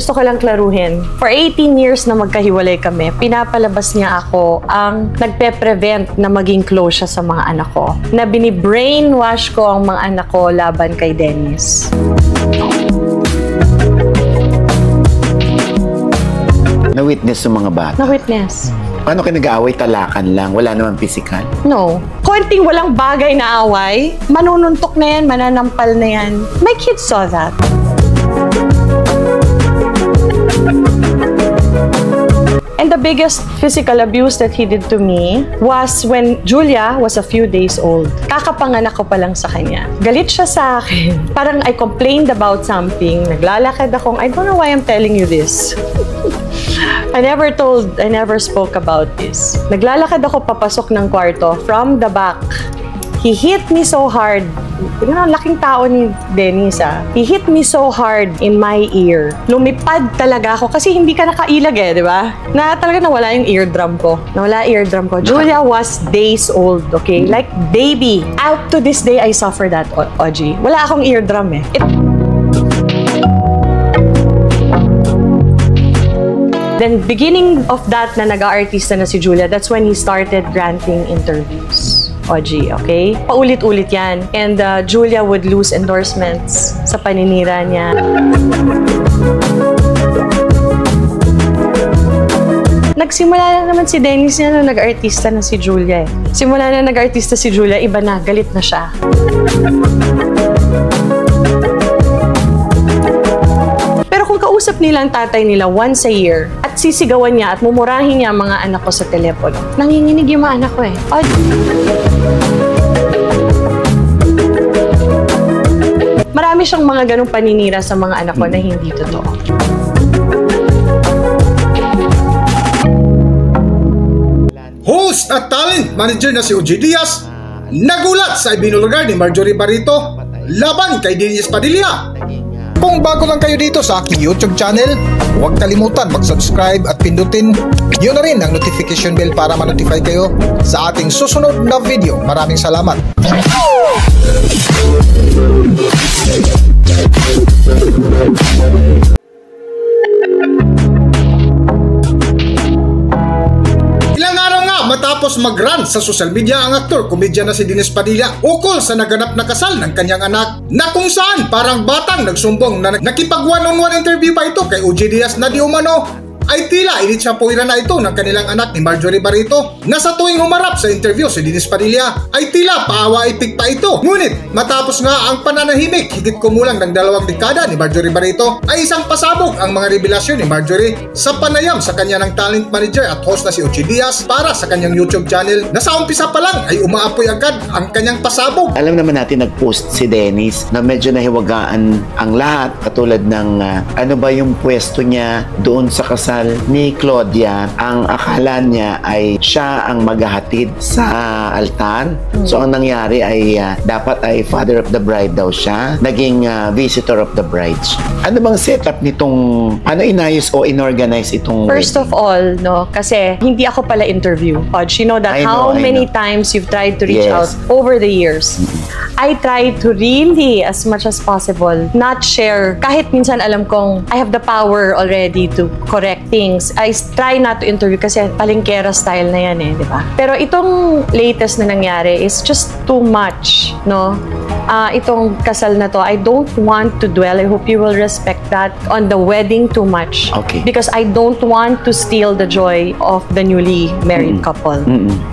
gusto ko lang klaruhin. For 18 years na magkahiwalay kami, pinapalabas niya ako ang nagpe-prevent na maging close siya sa mga anak ko. Na bini-brainwash ko ang mga anak ko laban kay Dennis. Na-witness ng mga bata? Na-witness. Paano kayo nag-aaway? Talakan lang? Wala naman physical? No. Konting walang bagay na away, manununtok na yan, mananampal na yan. My kids saw that. And the biggest physical abuse that he did to me was when Julia was a few days old. Kakapanganak ko pa lang sa kanya. Galit siya sa akin. Parang I complained about something. Naglalakad akong, I don't know why I'm telling you this. I never spoke about this. Naglalakad ako papasok ng kwarto from the back. He hit me so hard. Tignan ang laking tao ni Dennis, ah. He hit me so hard in my ear. Lumipad talaga ako kasi hindi ka nakailag di ba? Na talaga nawala yung eardrum ko. Julia was days old, okay? Like baby. Out to this day, I suffer that, Oji. Wala akong eardrum Then, beginning of that na nag-aartista na si Julia, that's when he started granting interviews. Oji, okay? Paulit-ulit yan. And Julia would lose endorsements sa paninira niya. Nagsimula na naman si Dennis niya nung nag-artista na si Julia Simula na nag-artista si Julia, iba na, galit na siya. Kausap nila ang tatay nila once a year at sisigawan niya at mumurahin niya ang mga anak ko sa telepono. Nanginginig yung mga anak ko Marami siyang mga ganong paninira sa mga anak ko na hindi totoo. Host at talent manager na si OG Diaz nagulat sa ibinulgar ni Marjorie Barreto laban kay Dennis Padilla. Kung bago lang kayo dito sa aking YouTube channel, huwag kalimutan mag-subscribe at pindutin yun na rin ang notification bell para ma-notify kayo sa ating susunod na video. Maraming salamat! Matapos mag-rant sa social media ang aktor-komedya na si Dennis Padilla ukol sa naganap na kasal ng kanyang anak na kung saan parang batang nagsumbong na nakipag one-on-one interview pa ito kay OG Diaz na di umano ay tila initsampuiran na ito ng kanilang anak ni Marjorie Barreto na sa tuwing humarap sa interview si Dennis Padilla ay tila paawa-ipik pa ito. Ngunit matapos nga ang pananahimik higit kumulang ng 2 dekada ni Marjorie Barreto ay isang pasabog ang mga revelasyon ni Marjorie sa panayam sa kanya ng talent manager at host na si OG Diaz para sa kanyang YouTube channel na sa umpisa pa lang ay umaapoy agad ang kanyang pasabog. Alam naman natin nag-post si Dennis na medyo nahiwagaan ang lahat katulad ng ano ba yung pwesto niya doon sa kasal ni Claudia. Ang akala niya ay siya ang maghahatid sa altar. So ang nangyari ay dapat ay father of the bride daw siya. Naging visitor of the brides. Ano bang setup nitong ano inayos o inorganize itong First wedding? of all, no, kasi hindi ako pala interview. You know that how many times you've tried to reach out over the years. I try to really, as much as possible, not share. Kahit minsan alam kong I have the power already to correct things. I try not to interview kasi palingkera style na yan di ba? Pero itong latest na nangyari is just too much, no? Itong kasal na to, I don't want to dwell. I hope you will respect that on the wedding too much. Okay. Because I don't want to steal the joy of the newly married couple.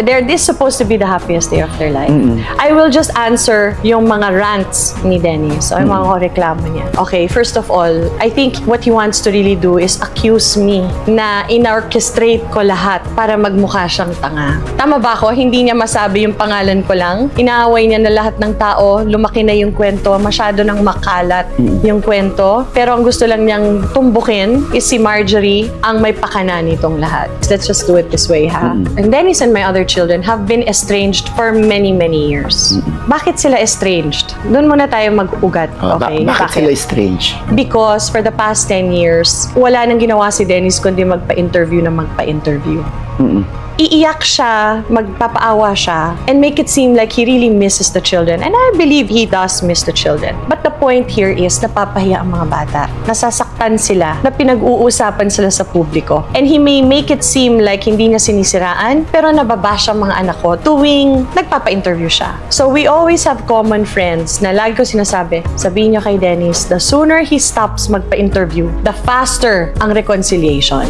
This is supposed to be the happiest day of their life. I will just answer yung mga rants ni Dennis. So, yung mga reklamo niya. Okay, first of all, I think what he wants to really do is accuse me na in-orchestrate ko lahat para magmukha siyang tanga. Tama ba ako? Hindi niya masabi yung pangalan ko lang. Inaaway niya na lahat ng tao. Lumaki na yung kwento. Masyado nang makalat yung kwento. Pero ang gusto lang niyang tumbukin is si Marjorie ang may pakana nitong lahat. Let's just do it this way, ha? And Dennis and my other children have been estranged for many, many years. Bakit sila estranged? Doon muna tayo mag-ugat. Okay? Bakit sila estranged? Because for the past 10 years, wala nang ginawa si Dennis kundi magpa-interview na magpa-interview. iiyak siya, magpapaawa siya, and make it seem like he really misses the children. And I believe he does miss the children. But the point here is, napapahiya ang mga bata. Nasasaktan sila, na pinag-uusapan sila sa publiko. And he may make it seem like hindi niya sinisiraan, pero nababash ang mga anak ko tuwing nagpapa-interview siya. So we always have common friends na lagi ko sinasabi, sabihin niyo kay Dennis, the sooner he stops magpa-interview, the faster ang reconciliation.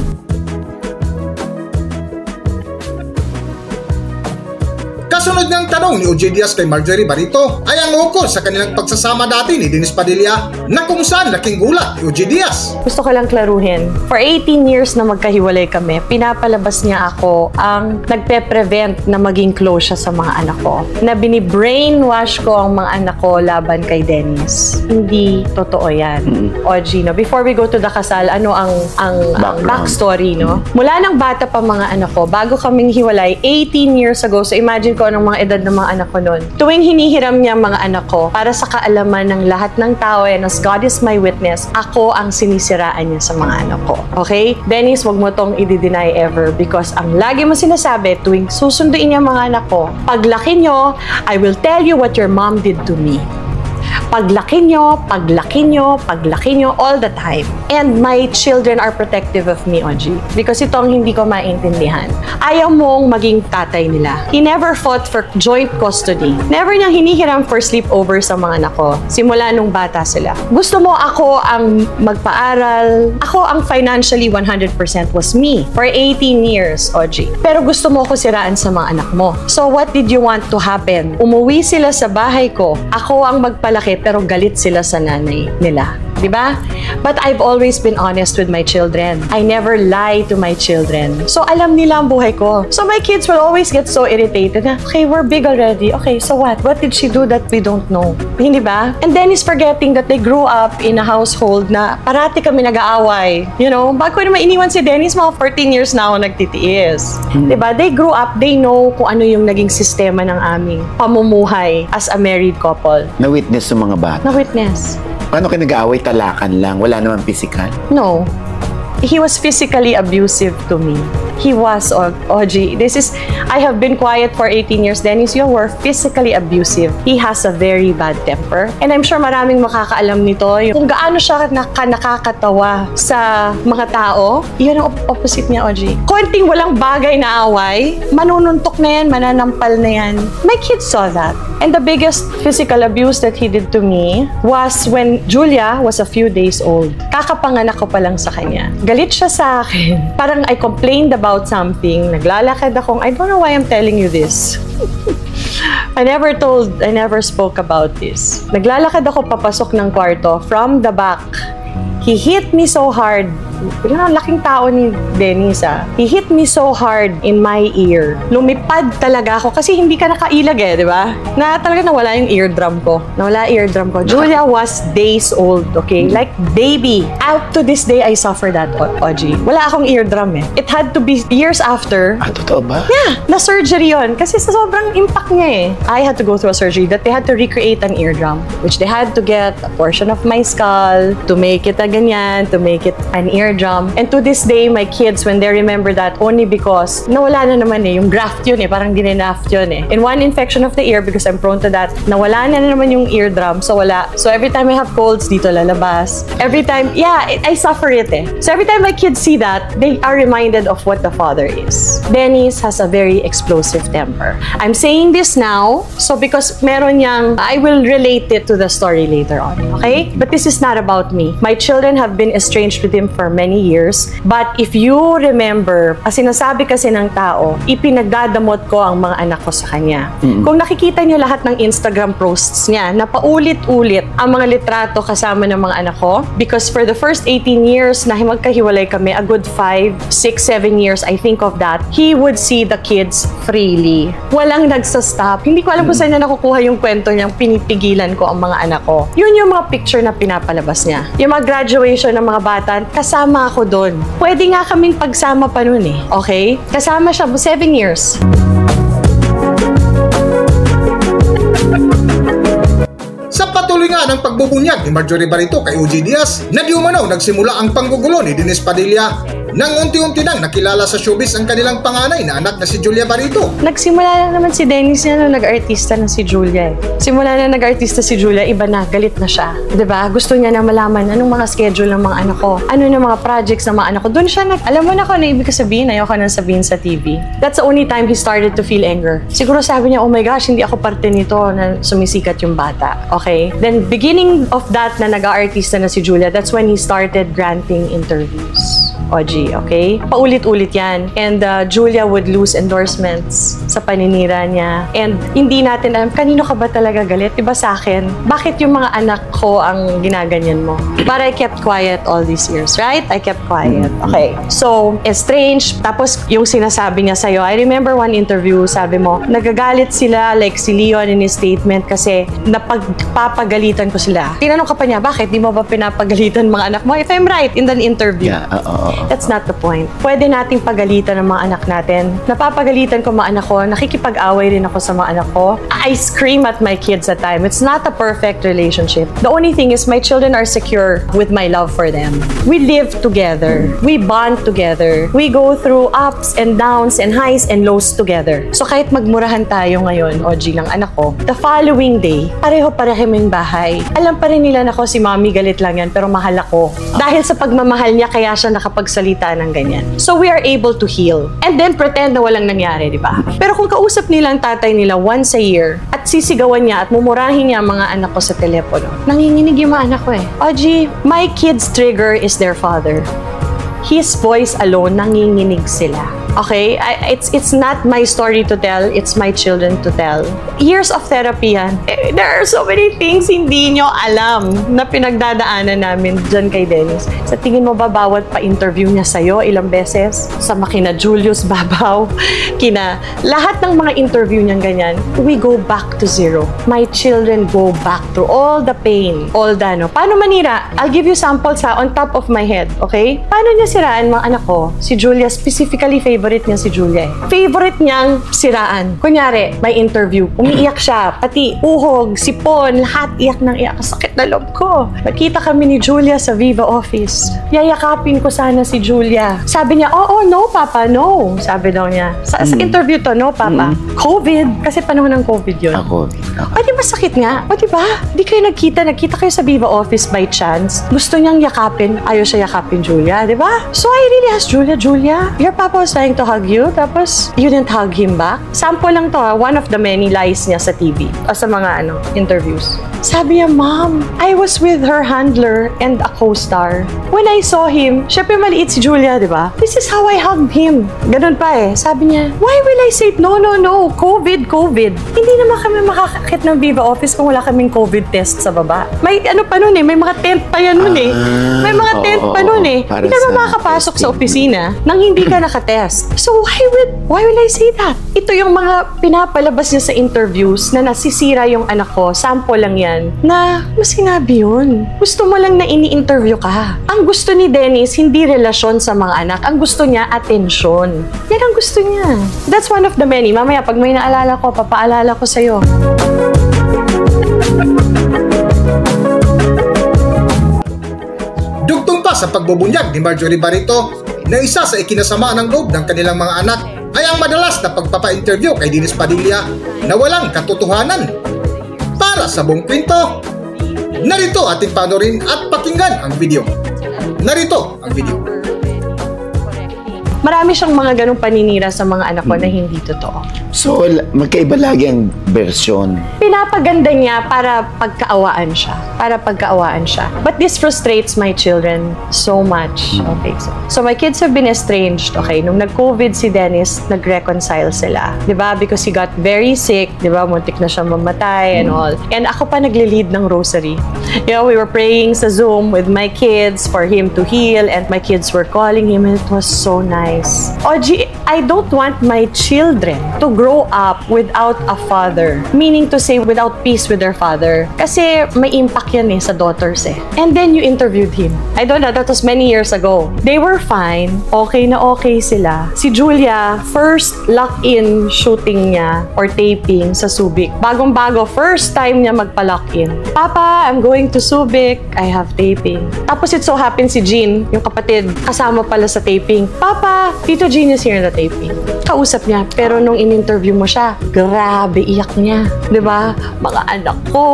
Kasunod ng tanong ni OJ Diaz kay Marjorie Barito ay ang ukol sa kanilang pagsasama dati ni Dennis Padilla na kung saan laking gulat ni OJ Diaz. Gusto ko lang klaruhin, for 18 years na magkahiwalay kami, pinapalabas niya ako ang nagpe-prevent na maging close siya sa mga anak ko. Na bini-brainwash ko ang mga anak ko laban kay Dennis. Hindi totoo yan. OG, no? Before we go to the kasal, ano ang backstory, no? Mula ng bata pa mga anak ko, bago kaming hiwalay, 18 years ago, so imagine ko anong mga edad ng mga anak ko noon. Tuwing hinihiram niya mga anak ko, para sa kaalaman ng lahat ng tao, and as God is my witness, ako ang sinisiraan niya sa mga anak ko. Okay? Dennis, wag mo tong i-deny ever because ang lagi mo sinasabi tuwing susunduin niya mga anak ko, paglaki nyo, I will tell you what your mom did to me. Paglaki nyo, all the time. And my children are protective of me, OG. Because ito ang hindi ko maintindihan. Ayaw mong maging tatay nila. He never fought for joint custody. Never niyang hinihiram for sleepover sa mga anak ko. Simula nung bata sila. Gusto mo ako ang magpaaral. Ako ang financially 100% was me. For 18 years, OG. Pero gusto mo ako siraan sa mga anak mo. So what did you want to happen? Umuwi sila sa bahay ko. Ako ang magpalaki pero galit sila sa nanay nila. Diba? But I've always been honest with my children. I never lie to my children. So alam nila ang buhay ko. So my kids will always get so irritated na, okay, we're big already. Okay, so what? What did she do that we don't know? Hindi ba? And then is forgetting that they grew up in a household na parati kami nag-aaway. You know, bago naman iniwan si Dennis, mga 14 years na ako nagtitiis. Diba? They grew up, they know kung ano yung naging sistema ng aming pamumuhay as a married couple. Na-witness ng mga bata? Na-witness. Paano kayo nag-aaway? Talakan lang? Wala naman physical? No. He was physically abusive to me. He was, OG. I have been quiet for 18 years. Dennis, you were physically abusive. He has a very bad temper. And I'm sure maraming makakaalam nito. Kung gaano siya nakakatawa sa mga tao, yun ang opposite niya, OG. Konting walang bagay na away, manununtok na yan, mananampal na yan. My kids saw that. And the biggest physical abuse that he did to me was when Julia was a few days old. Kakapanganak ko pa lang sa kanya. Galit siya sa akin. Parang I complained about something. Naglalakad akong, I don't know why I'm telling you this. I never spoke about this. Naglalakad ako papasok ng kwarto from the back. He hit me so hard. Laking tao ni Dennis, He hit me so hard in my ear. Lumipad talaga ako kasi hindi ka nakailag di ba? Na talaga nawala yung eardrum ko. Julia was days old, okay? Like baby. Up to this day, I suffer that, OG. Wala akong eardrum It had to be years after. Totoo ba? Yeah, na-surgery yun. Kasi sa sobrang impact niya I had to go through a surgery that they had to recreate an eardrum. Which they had to get a portion of my skull to make it a ganyan, to make it an eardrum. And to this day, my kids, when they remember that, only because nawala na naman yung graft yun parang dinaft yun In one infection of the ear, because I'm prone to that, nawala na naman yung eardrum, so wala. So every time I have colds, dito lalabas. Every time, I suffer it So every time my kids see that, they are reminded of what the father is. Dennis has a very explosive temper. I'm saying this now, so because meron niyang, I will relate it to the story later on, okay? But this is not about me. My children have been estranged with him for many years. But if you remember, sinasabi kasi ng tao, ipinagdadamot ko ang mga anak ko sa kanya. Kung nakikita niyo lahat ng Instagram posts niya, na paulit-ulit ang mga litrato kasama ng mga anak ko, because for the first 18 years na magkahiwalay kami, a good 5, 6, 7 years, I think of that, he would see the kids freely. Walang nagsastop. Hindi ko alam kung saan niya nakukuha yung kwento niyang pinipigilan ko ang mga anak ko. Yun yung mga picture na pinapalabas niya. Yung mga graduation ng mga bata, kasama ako doon. Pwede nga kaming pagsama pa nun okay? Kasama siya 7 years. Sa patuloy nga ng pagbubunyag ni Marjorie Barito kay OJ Diaz, na di umano nagsimula ang panggugulo ni Dennis Padilla nang unti-unti nang nakilala sa showbiz ang kanilang panganay na anak na si Julia Barito. Nagsimula lang naman si Dennis na nung nag-artista na si Julia. Simula na nag-artista si Julia, iba na, galit na siya. Diba? Gusto niya na malaman anong mga schedule ng mga anak ko, ano na mga projects ng mga anak ko. Doon siya alam mo na kung ano ibig sabihin, ayoko nang sabihin sa TV. That's the only time he started to feel anger. Siguro sabi niya, oh my gosh, hindi ako parte nito na sumisikat yung bata. Okay? Then beginning of that na nag-artista na si Julia, that's when he started granting interviews. OG, okay? Paulit-ulit yan. And Julia would lose endorsements sa paninira niya. And hindi natin alam, kanino ka ba talaga galit? Diba sa akin? Bakit yung mga anak ko ang ginaganyan mo? But I kept quiet all these years, right? I kept quiet. Okay. So, estranged. Tapos, yung sinasabi niya sa'yo, I remember one interview, sabi mo, nagagalit sila, like si Leon in his statement, kasi napagpapagalitan ko sila. Tinanong ka pa niya, bakit? Di mo ba pinapagalitan mga anak mo? If I'm right, in an interview. Yeah, That's not the point. Pwede nating pagalitan ng mga anak natin. Napapagalitan ko mga anak ko, nakikipag-away rin ako sa mga anak ko. I scream at my kids at time. It's not a perfect relationship. The only thing is my children are secure with my love for them. We live together. We bond together. We go through ups and downs and highs and lows together. So kahit magmurahan tayo ngayon, OG lang anak ko, the following day, pareho-pareho yung bahay. Alam pa rin nila na ko si mommy galit lang yan, pero mahal ako. Dahil sa pagmamahal niya, kaya siya nakapagsalita ng ganyan. So we are able to heal. And then pretend na walang nangyari, di ba? Pero kung kausap nila ang tatay nila once a year, at sisigawan niya at mumurahin niya ang mga anak ko sa telepono, nanginginig yung mga anak ko eh. OG, my kids' trigger is their father. His voice alone, nanginginig sila. Okay? It's not my story to tell, it's my children to tell. Years of therapy yan. There are so many things hindi nyo alam na pinagdadaanan namin dyan kay Dennis. Sa tingin mo ba bawat pa-interview niya sa'yo ilang beses? Sa makina Julius Babaw, kina lahat ng mga interview niyang ganyan, we go back to zero. My children go back through all the pain, all the ano. Paano manira? I'll give you samples on top of my head, okay? Paano niya siraan mga anak ko? Si Julia, specifically favorite niya si Julia. Favorite niyang siraan. Kunyari, may interview, umiiyak siya, pati uhog, sipon, lahat iyak ng iyak. Sakit na loob ko. Nakita kami ni Julia sa Viva office. Yayakapin ko sana si Julia. Sabi niya, oh, no, Papa, no. Sabi daw niya. Sa interview to, no, Papa. COVID. Kasi panahon ng COVID yun. O, di masakit nga? O, di ba? Di kayo nagkita kayo sa Viva office by chance. Gusto niyang yakapin, ayaw siya yakapin Julia, di ba? So I really asked Julia, your Papa was trying to hug you, tapos you didn't hug him back? Sample lang to, one of the many lies niya sa TV o sa mga interviews. Sabi niya, Mom, I was with her handler and a co-star. When I saw him, syempre maliit si Julia, di ba? This is how I hugged him. Ganun pa eh. Sabi niya, why will I say, no, COVID. Hindi naman kami makakakit ng Viva office kung wala kaming COVID test sa baba. May pa nun eh, may mga tent pa yan nun eh. May mga tent pa nun eh. Hindi ka naman makakapasok sa opisina nang hindi ka nakatest. So why will I say that? Ito yung mga pinapalabas niya sa interviews na nasisira yung anak ko. Sample lang yan na mas sinabi yun. Gusto mo lang na ini-interview ka. Ang gusto ni Dennis, hindi relasyon sa mga anak. Ang gusto niya, atensyon. Yan ang gusto niya. That's one of the many. Mamaya, pag may naalala ko, papaalala ko sa'yo. Dugtong pa sa pagbubunyag ni Marjorie Barito na isa sa ikinasama ng loob ng kanilang mga anak ay ang madalas na pagpapa-interview kay Dennis Padilla na walang katotohanan. Para sa buong kwento, narito ating panoorin at pakinggan ang video. Narito ang video. Marami siyang mga ganong paninira sa mga anak ko na hindi totoo. So, magkaiba lagi ang version. Pinapaganda niya para pagkaawaan siya. But this frustrates my children so much. Okay, so my kids have been estranged. Okay, nung nag-COVID si Dennis, nag-reconcile sila. Diba? Because he got very sick. Diba? Muntik na siyang mamatay and all. And ako pa nagli-lead ng rosary. You know, we were praying sa Zoom with my kids for him to heal, and my kids were calling him, and it was so nice. OG, I don't want my children to grow up without a father. Meaning to say, without peace with their father. Kasi may impact yan sa daughters And then you interviewed him. I don't know, that was many years ago. They were fine. Okay na okay sila. Si Julia, first lock-in shooting niya or taping sa Subic. Bagong-bago, first time niya magpa-lock-in. Papa, I'm going to Subic. I have taping. Tapos it so happened si Jean, yung kapatid, kasama pala sa taping. Papa, Tito Jean is here na taping. Kausap niya, pero nung in-interview mo siya, grabe, iyak niya. Diba? Mga anak ko,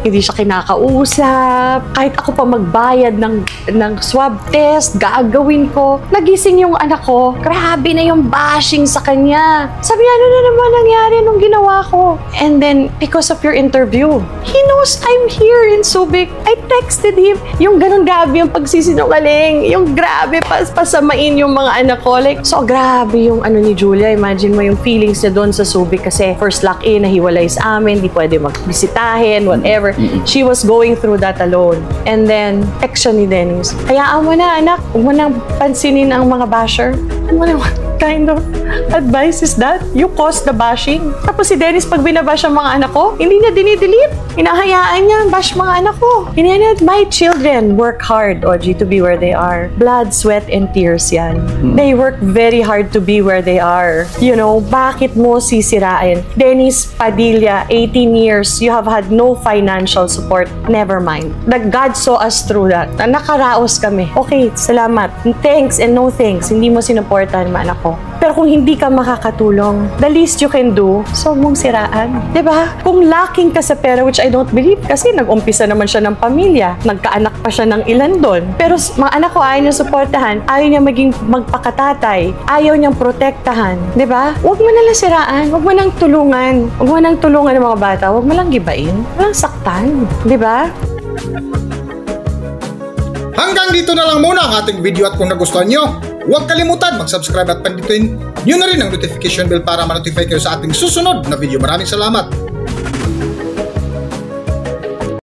hindi siya kinakausap. Kahit ako pa magbayad ng swab test, gagawin ko. Nagising yung anak ko, grabe na yung bashing sa kanya. Sabi niya, ano na naman nangyari nung ginawa ko? And then, because of your interview, he knows I'm here in Subic. I texted him. Yung ganun grabe yung pagsisinungaling. Yung grabe, pasamain yung mga anak ko. Like, so grabe yung ni Julia. Imagine mo yung feelings niya doon sa Subic kasi first lock-in, nahiwalay sa amin, di pwede magbisitahin, whatever. She was going through that alone. And then, text siya ni Dennis. Hayaan mo na, anak. Huwag mo nang pansinin ang mga basher. What kind of advice is that? You caused the bashing. Tapos si Dennis, pag binabash ang mga anak ko, hindi niya dinidelete. Hinahayaan niya, bash mga anak ko. My children work hard, OG, to be where they are. Blood, sweat, and tears yan. They work very hard to be where they are. You know, bakit mo sisirain? Dennis Padilla, 18 years, you have had no financial support. Never mind. That God saw us through that. Nakaraos kami. Okay, salamat. Thanks and no thanks. Hindi mo sinuportahan mga anak ko. Pero kung hindi ka makakatulong, the least you can do, so mong siraan. Diba? Kung lacking ka sa pera, which I don't believe, kasi nag-umpisa naman siya ng pamilya, nagkaanak pa siya ng ilan doon. Pero mga anak ko ayaw niya suportahan, ayaw niya maging magpakatatay, ayaw niyang protektahan. Diba? Huwag mo nalang siraan, huwag mo nang tulungan. Huwag mo nang tulungan ng mga bata, huwag mo lang gibain, walang saktan. Diba? Hanggang dito na lang muna ang ating video at kung nagustuhan nyo, huwag kalimutan mag-subscribe at pindutin nyo na rin ang notification bell para ma-notify kayo sa ating susunod na video. Maraming salamat!